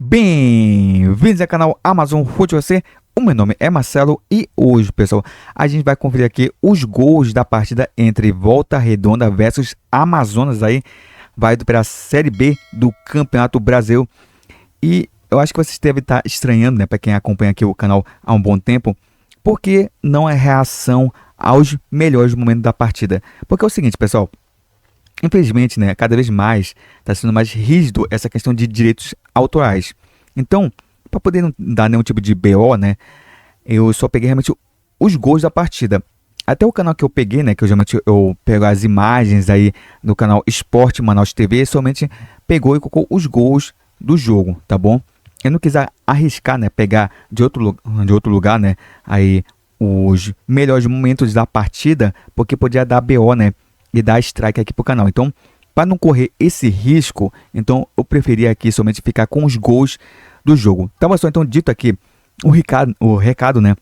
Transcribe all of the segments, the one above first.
Bem-vindos ao canal Amazon Futebol FC. O meu nome é Marcelo e hoje, pessoal, a gente vai conferir aqui os gols da partida entre Volta Redonda versus Amazonas aí, válido para a Série B do Campeonato Brasil. E eu acho que vocês devem estar estranhando, né, para quem acompanha aqui o canal há um bom tempo, porque não é reação aos melhores momentos da partida. Porque é o seguinte, pessoal, infelizmente, né, cada vez mais está sendo mais rígido essa questão de direitos autorais. Então, para poder não dar nenhum tipo de BO, né, eu só peguei realmente os gols da partida. Até o canal que eu peguei, né, que eu geralmente eu pego as imagens aí do canal Esporte Manaus TV, somente pegou e colocou os gols do jogo, tá bom? Eu não quis arriscar, né, pegar de outro lugar, né, aí os melhores momentos da partida, porque podia dar BO, né, e dar strike aqui pro canal. Então, para não correr esse risco, então eu preferi aqui somente ficar com os gols do jogo. Tava só então dito aqui o recado, né?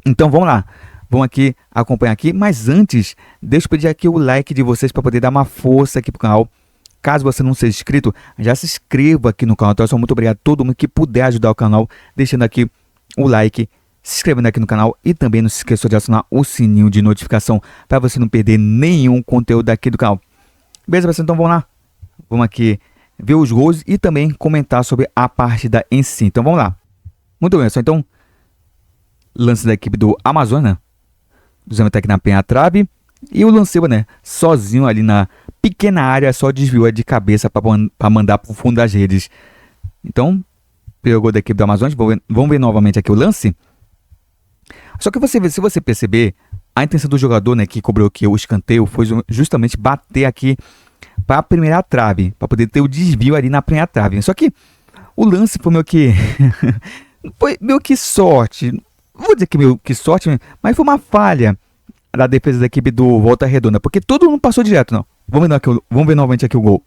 Então vamos lá, vamos aqui acompanhar aqui, mas antes, deixa eu pedir aqui o like de vocês para poder dar uma força aqui pro canal. Caso você não seja inscrito, já se inscreva aqui no canal. Então, muito obrigado a todo mundo que puder ajudar o canal, deixando aqui o like, se inscrevendo aqui no canal e também não se esqueça de acionar o sininho de notificação para você não perder nenhum conteúdo aqui do canal. Beleza, pessoal? Então vamos lá. Vamos aqui ver os gols e também comentar sobre a partida em si. Então vamos lá. Muito bem, pessoal. Então, lance da equipe do Amazonas, né? O Zé tá aqui na penha-trave e o Lanceba, né, sozinho ali na pequena área, só desviou de cabeça para mandar para o fundo das redes. Então, pegou o gol da equipe do Amazonas. Vamos ver novamente aqui o lance. Só que se você perceber, a intenção do jogador, né, que cobrou aqui o escanteio foi justamente bater aqui para a primeira trave, para poder ter o desvio ali na primeira trave. Só que o lance foi meio que foi meio que sorte. Vou dizer que meio que sorte, mas foi uma falha da defesa da equipe do Volta Redonda, porque todo mundo passou direto, não. Vamos ver novamente aqui o gol.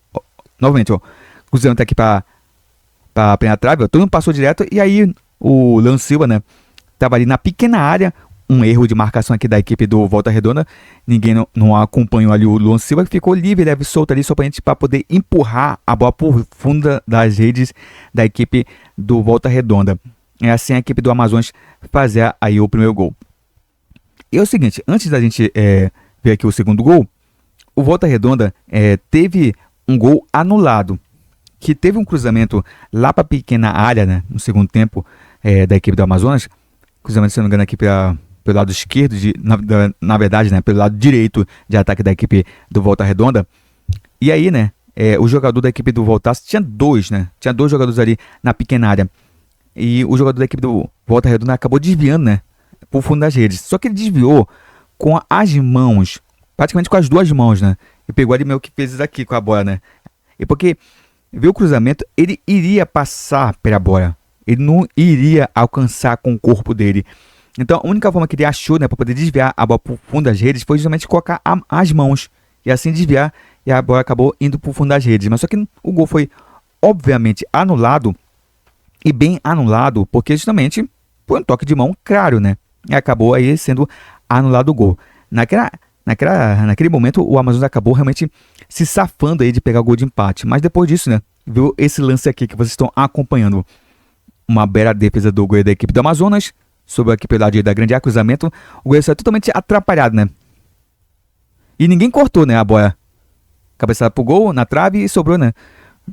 Novamente, ó. O Zé tá aqui para a primeira trave, ó. Todo mundo passou direto e aí o Lanceba, né, estava ali na pequena área, um erro de marcação aqui da equipe do Volta Redonda. Ninguém não acompanhou ali o Luan Silva, que ficou livre, leve solto ali, só para poder empurrar a bola por fundo das redes da equipe do Volta Redonda. É assim a equipe do Amazonas fazer aí o primeiro gol. E é o seguinte, antes da gente ver aqui o segundo gol, o Volta Redonda teve um gol anulado, que teve um cruzamento lá para a pequena área, né, no segundo tempo da equipe do Amazonas. Cruzamento, se não me engano, aqui pelo lado esquerdo, na verdade, né, pelo lado direito de ataque da equipe do Volta Redonda. E aí, né, o jogador da equipe do Volta tinha dois jogadores ali na pequena área. E o jogador da equipe do Volta Redonda acabou desviando, né, por fundo das redes. Só que ele desviou com as mãos, praticamente com as duas mãos, né. E pegou ali meio que fez isso aqui com a bola, né. E porque viu o cruzamento, ele iria passar pela bola. Ele não iria alcançar com o corpo dele. Então, a única forma que ele achou, né, para poder desviar a bola para o fundo das redes foi justamente colocar as mãos e assim desviar, e a bola acabou indo para o fundo das redes. Mas só que o gol foi, obviamente, anulado, e bem anulado, porque justamente foi um toque de mão claro, né? E acabou aí sendo anulado o gol. Naquele momento, o Amazonas acabou realmente se safando aí de pegar o gol de empate. Mas depois disso, né, viu esse lance aqui que vocês estão acompanhando. Uma bela defesa do goleiro da equipe do Amazonas, sobre aqui pelo lado da grande área, cruzamento. O goleiro saiu totalmente atrapalhado, né? E ninguém cortou, né, a bola. Cabeçada pro gol, na trave e sobrou, né?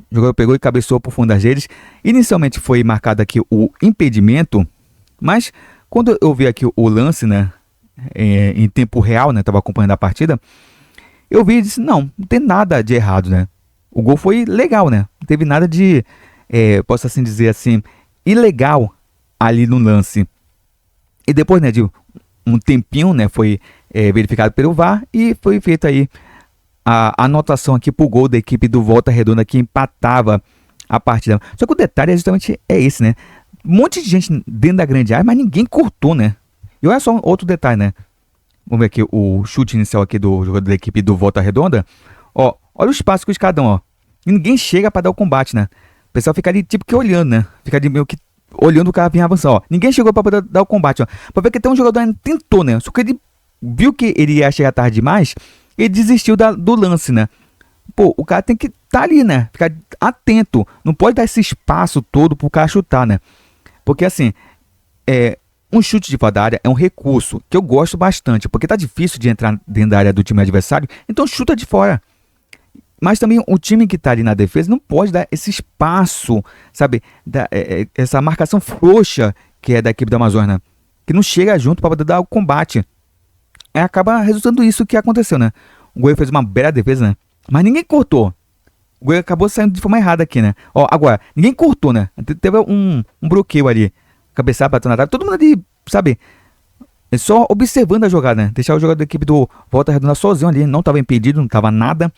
O jogador pegou e cabeçou pro fundo das redes. Inicialmente foi marcado aqui o impedimento, mas quando eu vi aqui o lance, né, em tempo real, né, tava acompanhando a partida, eu vi e disse, não tem nada de errado, né? O gol foi legal, né? Não teve nada de, posso assim dizer assim, ilegal ali no lance. E depois, né, de um tempinho, né, foi verificado pelo VAR e foi feita aí a anotação aqui pro gol da equipe do Volta Redonda que empatava a partida. Só que o detalhe justamente é esse, né? Um monte de gente dentro da grande área, mas ninguém cortou, né? E olha só outro detalhe, né? Vamos ver aqui o chute inicial aqui do jogador da equipe do Volta Redonda. Ó, olha o espaço que os cada um, ó. E ninguém chega para dar o combate, né? O pessoal fica ali tipo que olhando, né? Fica ali meio que olhando o cara vir avançar, ó. Ninguém chegou para poder dar o combate, ó. Pra ver que tem um jogador ainda tentou, né? Só que ele viu que ele ia chegar tarde demais, ele desistiu do lance, né? pô, o cara tem que estar ali, né? Ficar atento. Não pode dar esse espaço todo pro cara chutar, né? Porque assim, um chute de fora da área é um recurso que eu gosto bastante, porque tá difícil de entrar dentro da área do time adversário, então chuta de fora. Mas também o time que tá ali na defesa não pode dar esse espaço, sabe? Essa marcação frouxa que é da equipe do Amazonas, né? Que não chega junto para poder dar o combate. Acaba resultando isso que aconteceu, né? O goleiro fez uma bela defesa, né? Mas ninguém cortou. O goleiro acabou saindo de forma errada aqui, né? Ó, agora, ninguém cortou, né? Teve um bloqueio ali. Cabeçada, batendo na trave. Todo mundo ali, sabe? Só observando a jogada, né? Deixar o jogador da equipe do Volta Redonda sozinho ali. Não estava impedido, não estava nada.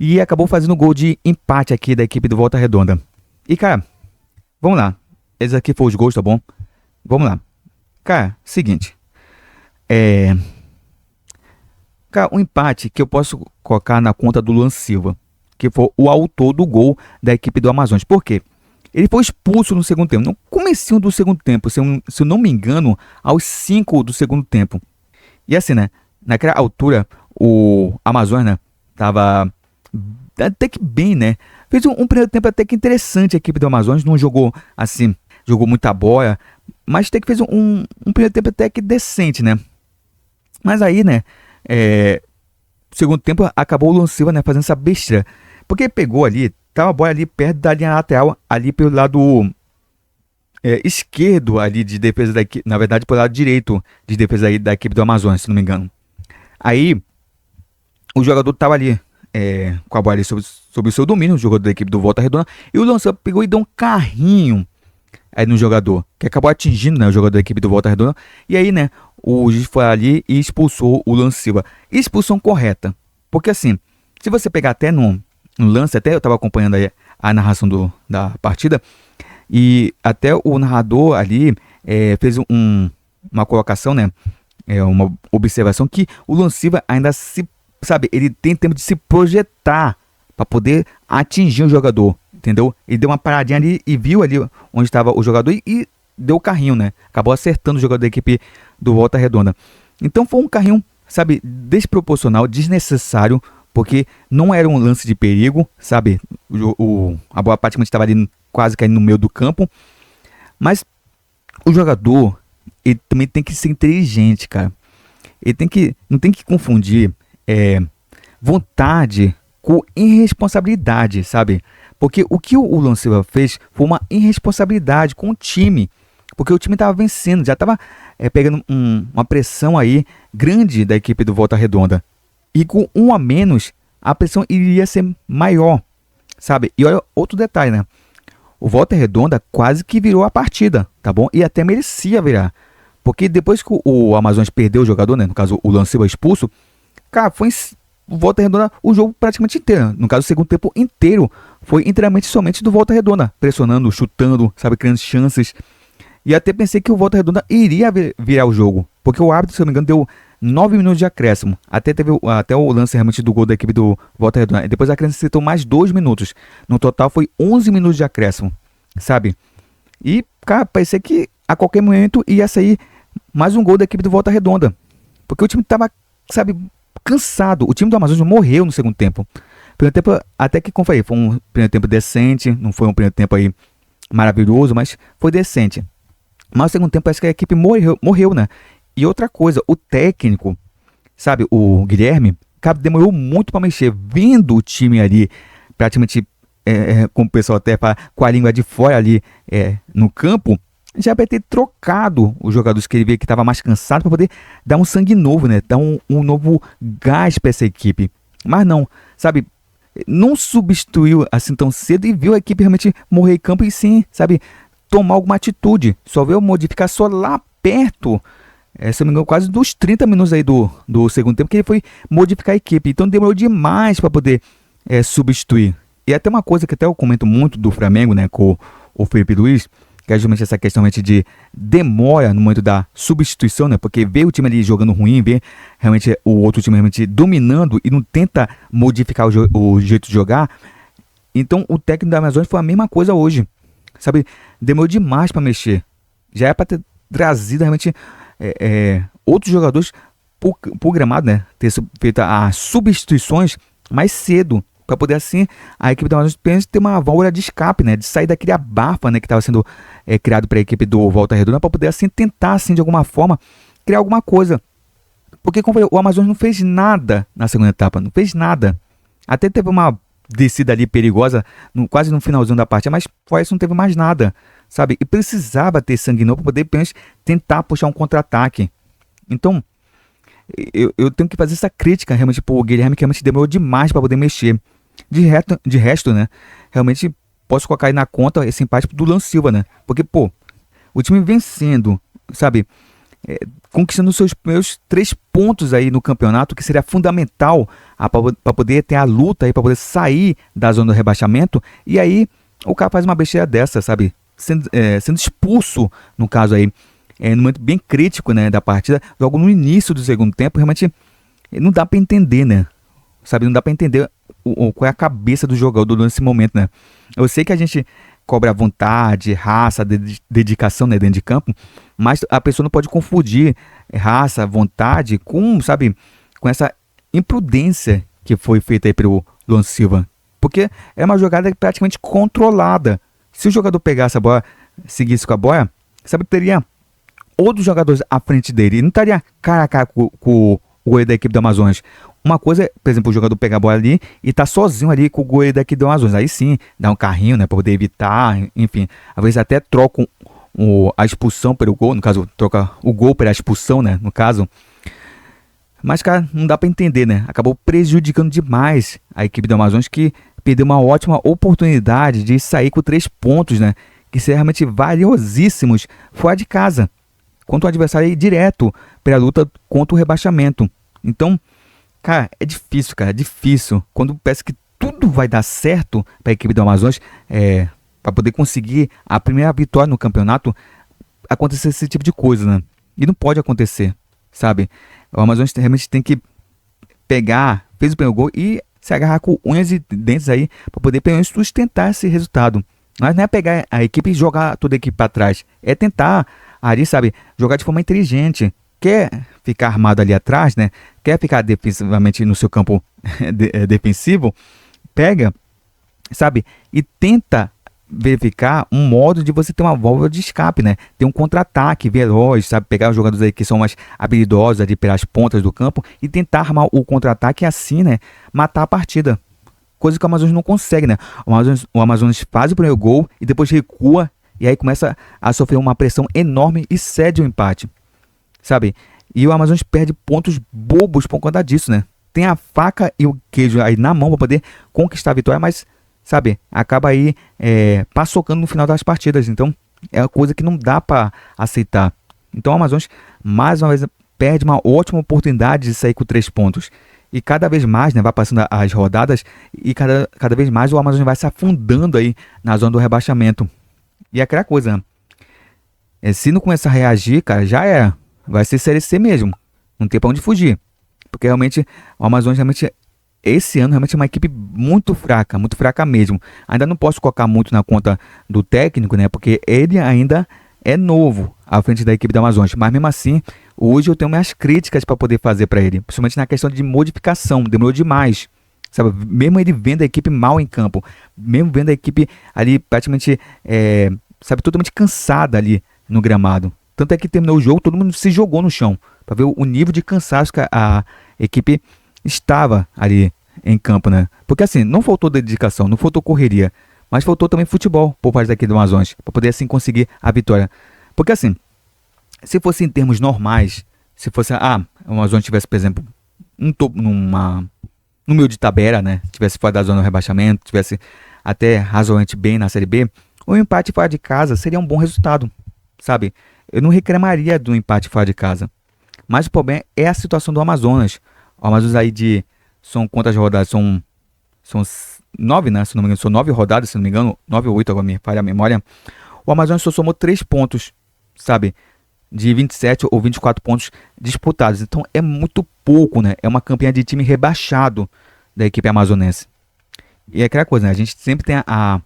E acabou fazendo o gol de empate aqui da equipe do Volta Redonda. E, cara, vamos lá. Esses aqui foram os gols, tá bom? Vamos lá. Cara, seguinte. Cara, um empate que eu posso colocar na conta do Luan Silva, que foi o autor do gol da equipe do Amazonas. Por quê? Ele foi expulso no segundo tempo. No comecinho do segundo tempo, se eu não me engano, aos 5 do segundo tempo. E assim, né? Naquela altura, o Amazonas, né, tava até que bem, né? Fez um primeiro tempo até que interessante a equipe do Amazonas. Não jogou assim, jogou muita bola, mas até que fez um primeiro tempo até que decente, né? Mas aí, né? Segundo tempo acabou o Luan Silva, né, fazendo essa besteira. Porque ele pegou ali, tava a bola ali perto da linha lateral, ali pelo lado esquerdo ali de defesa da equipe, na verdade pelo lado direito de defesa aí da equipe do Amazonas, se não me engano. Aí o jogador tava ali com a bola ali sob o seu domínio, o jogador da equipe do Volta Redonda, e o Luan Silva pegou e deu um carrinho aí no jogador, que acabou atingindo, né, o jogador da equipe do Volta Redonda. E aí, né, o juiz foi ali e expulsou o Luan Silva. Expulsão correta, porque assim, se você pegar até no lance, até eu estava acompanhando aí a narração da partida, e até o narrador ali fez uma colocação, né, uma observação que o Luan Silva ainda sabe, ele tem tempo de se projetar para poder atingir o jogador, entendeu? Ele deu uma paradinha ali e viu ali onde estava o jogador e deu o carrinho, né? Acabou acertando o jogador da equipe do Volta Redonda. Então foi um carrinho, sabe, desproporcional, desnecessário, porque não era um lance de perigo, sabe? A bola praticamente estava ali quase caindo no meio do campo. Mas o jogador, ele também tem que ser inteligente, cara. Ele não tem que confundir vontade com irresponsabilidade, sabe? Porque o que o Luan Silva fez foi uma irresponsabilidade com o time. Porque o time estava vencendo, já estava pegando uma pressão aí grande da equipe do Volta Redonda. E com um a menos, a pressão iria ser maior, sabe? E olha outro detalhe, né? O Volta Redonda quase que virou a partida, tá bom? E até merecia virar. Porque depois que o Amazonas perdeu o jogador, né? No caso, o Luan Silva expulso, cara, foi o Volta Redonda o jogo praticamente inteiro. No caso, o segundo tempo inteiro foi inteiramente somente do Volta Redonda. Pressionando, chutando, sabe? Criando chances. E até pensei que o Volta Redonda iria virar o jogo. Porque o árbitro, se eu não me engano, deu 9 minutos de acréscimo. Até teve até o lance realmente do gol da equipe do Volta Redonda. E depois acrescentou mais 2 minutos. No total foi 11 minutos de acréscimo. Sabe? E, cara, parecia que a qualquer momento ia sair mais um gol da equipe do Volta Redonda. Porque o time tava, sabe, cansado. O time do Amazonas morreu no segundo tempo. Primeiro tempo, até que, como falei, foi um primeiro tempo decente. Não foi um primeiro tempo aí maravilhoso, mas foi decente. Mas no segundo tempo parece que a equipe morreu, né? E outra coisa, o técnico, sabe, o Guilherme, cara, demorou muito para mexer. Vendo o time ali, praticamente, como o pessoal até fala, com a língua de fora ali no campo, já vai ter trocado os jogadores que ele vê que estava mais cansado para poder dar um sangue novo, né? Dar um novo gás para essa equipe. Mas não, sabe, não substituiu assim tão cedo e viu a equipe realmente morrer em campo e sim, sabe, tomar alguma atitude. Só veio modificar só lá perto, se eu não me engano, quase dos 30 minutos aí do segundo tempo, que ele foi modificar a equipe. Então demorou demais para poder substituir. E até uma coisa que até eu comento muito do Flamengo, né, com o Felipe Luiz, que é justamente essa questão realmente de demora no momento da substituição, né? Porque vê o time ali jogando ruim, vê realmente o outro time realmente dominando e não tenta modificar o jeito de jogar. Então o técnico da Amazonas foi a mesma coisa hoje, sabe? Demorou demais para mexer. Já é para ter trazido realmente outros jogadores pro gramado, né? Ter feito as substituições mais cedo, para poder assim a equipe do Amazonas ter uma válvula de escape, né, de sair daquele abafa, né, que estava sendo criado para a equipe do Volta Redonda, para poder assim tentar assim de alguma forma criar alguma coisa. Porque como eu falei, o Amazonas não fez nada na segunda etapa, não fez nada. Até teve uma descida ali perigosa, quase no finalzinho da partida, mas fora isso não teve mais nada, sabe? E precisava ter sangue novo para poder apenas tentar puxar um contra-ataque. Então, eu tenho que fazer essa crítica realmente pro Guilherme, que realmente demorou demais para poder mexer. De resto, né? Realmente posso colocar aí na conta esse empate do Luan Silva, né? Porque, pô, o time vencendo, sabe? Conquistando seus primeiros 3 pontos aí no campeonato, que seria fundamental para poder ter a luta aí, para poder sair da zona do rebaixamento. E aí o cara faz uma besteira dessa, sabe? Sendo expulso, no caso aí, no momento bem crítico, né, da partida, logo no início do segundo tempo. Realmente não dá para entender, né? Sabe? Não dá para entender qual é a cabeça do jogador nesse momento, né? Eu sei que a gente cobra vontade, raça, dedicação, né, dentro de campo, mas a pessoa não pode confundir raça, vontade com, sabe, com essa imprudência que foi feita aí pelo Luan Silva. Porque é uma jogada praticamente controlada. Se o jogador pegasse a bola, seguisse com a bola, sabe, teria outros jogadores à frente dele. E não estaria cara a cara com o goleiro da equipe do Amazonas. Uma coisa é, por exemplo, o jogador pegar a bola ali e tá sozinho ali com o goleiro daqui do Amazonas. Aí sim, dá um carrinho, né, para poder evitar, enfim. Às vezes até trocam a expulsão pelo gol, no caso, troca o gol pela expulsão, né, no caso. Mas, cara, não dá para entender, né? Acabou prejudicando demais a equipe do Amazonas, que perdeu uma ótima oportunidade de sair com 3 pontos, né, que seriam realmente valiosíssimos fora de casa, contra o adversário aí direto pela luta contra o rebaixamento. Então, cara, é difícil, cara, é difícil. Quando parece que tudo vai dar certo para a equipe do Amazonas, para poder conseguir a primeira vitória no campeonato, acontecer esse tipo de coisa, né? E não pode acontecer, sabe? O Amazonas realmente tem que pegar, fez o primeiro gol e se agarrar com unhas e dentes aí para poder pelo menos sustentar esse resultado. Mas não é pegar a equipe e jogar toda a equipe para trás, é tentar ali, sabe, jogar de forma inteligente. Quer ficar armado ali atrás, né? Quer ficar defensivamente no seu campo defensivo, pega, sabe, e tenta verificar um modo de você ter uma válvula de escape, né? Ter um contra-ataque veloz, sabe? Pegar os jogadores aí que são mais habilidosos ali pelas pontas do campo e tentar armar o contra-ataque e assim, né, matar a partida. Coisa que o Amazonas não consegue, né? O Amazonas faz o primeiro gol e depois recua e aí começa a sofrer uma pressão enorme e cede o empate, sabe? E o Amazonas perde pontos bobos por conta disso, né? Tem a faca e o queijo aí na mão para poder conquistar a vitória, mas, sabe, acaba aí paçocando no final das partidas. Então, é uma coisa que não dá para aceitar. Então, o Amazonas, mais uma vez, perde uma ótima oportunidade de sair com 3 pontos. E cada vez mais, né, vai passando as rodadas e cada vez mais o Amazonas vai se afundando aí na zona do rebaixamento. E é aquela coisa, né? Se não começar a reagir, cara, já é. Vai ser Série C mesmo. Não tem pra onde fugir. Porque realmente o Amazonas realmente, esse ano realmente é uma equipe muito fraca mesmo. Ainda não posso colocar muito na conta do técnico, né? Porque ele ainda é novo à frente da equipe do Amazonas. Mas mesmo assim, hoje eu tenho minhas críticas para poder fazer para ele. Principalmente na questão de modificação. Demorou demais. Sabe? Mesmo ele vendo a equipe mal em campo. Mesmo vendo a equipe ali praticamente, sabe, totalmente cansada ali no gramado. Tanto é que terminou o jogo, todo mundo se jogou no chão para ver o nível de cansaço que a equipe estava ali em campo, né? Porque assim, não faltou dedicação, não faltou correria, mas faltou também futebol por parte daqui do Amazonas, para poder assim conseguir a vitória. Porque assim, se fosse em termos normais, se fosse, o Amazonas tivesse, por exemplo, no meio de tabela, né? Tivesse fora da zona do rebaixamento, tivesse até razoavelmente bem na Série B, o empate fora de casa seria um bom resultado, sabe? Eu não reclamaria do empate fora de casa. Mas o problema é a situação do Amazonas. O Amazonas aí são quantas rodadas? São 9, né? Se não me engano, são 9 rodadas, se não me engano. 9 ou 8, agora me falha a memória. O Amazonas só somou 3 pontos, sabe? De 27 ou 24 pontos disputados. Então é muito pouco, né? É uma campanha de time rebaixado da equipe amazonense. E é aquela coisa, né? A gente sempre tem a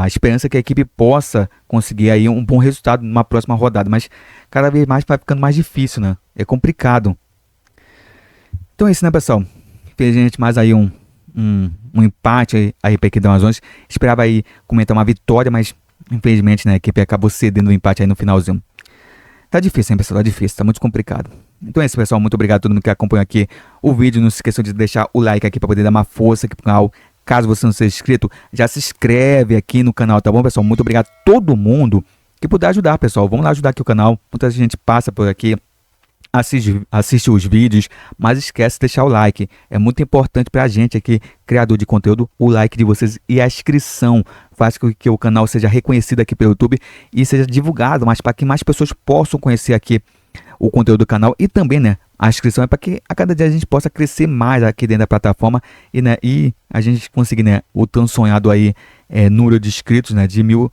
esperança que a equipe possa conseguir aí um bom resultado numa próxima rodada, mas cada vez mais vai ficando mais difícil, né? É complicado. Então é isso, né, pessoal? Infelizmente, mais aí um empate aí pra equipe do Amazonas. Esperava aí comentar uma vitória, mas infelizmente, né, a equipe acabou cedendo o empate aí no finalzinho. Tá difícil, hein, pessoal? Tá difícil, tá muito complicado. Então é isso, pessoal. Muito obrigado a todo mundo que acompanhou aqui o vídeo. Não se esqueçam de deixar o like aqui pra poder dar uma força aqui pro canal. Caso você não seja inscrito, já se inscreve aqui no canal, tá bom, pessoal? Muito obrigado a todo mundo que puder ajudar, pessoal. Vamos lá ajudar aqui o canal. Muita gente passa por aqui, assiste os vídeos, mas esquece de deixar o like. É muito importante pra gente aqui, criador de conteúdo, o like de vocês e a inscrição. Faz com que o canal seja reconhecido aqui pelo YouTube e seja divulgado, mas para que mais pessoas possam conhecer aqui o conteúdo do canal. E também, né, a inscrição é para que a cada dia a gente possa crescer mais aqui dentro da plataforma e, né, e a gente conseguir, né, o tão sonhado aí número de inscritos, né, de 1000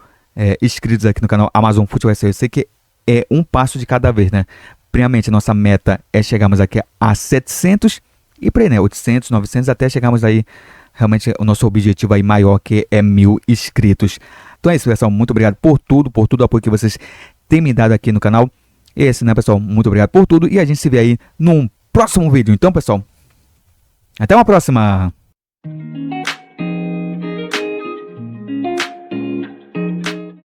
inscritos aqui no canal Amazon Futebol SA. Eu sei que é um passo de cada vez, né? Primeiramente, a nossa meta é chegarmos aqui a 700 e para aí, né, 800, 900 até chegarmos aí. Realmente o nosso objetivo aí maior que é 1000 inscritos. Então é isso, pessoal. Muito obrigado por tudo o apoio que vocês têm me dado aqui no canal. Esse, né, pessoal? Muito obrigado por tudo. E a gente se vê aí num próximo vídeo. Então, pessoal, até uma próxima!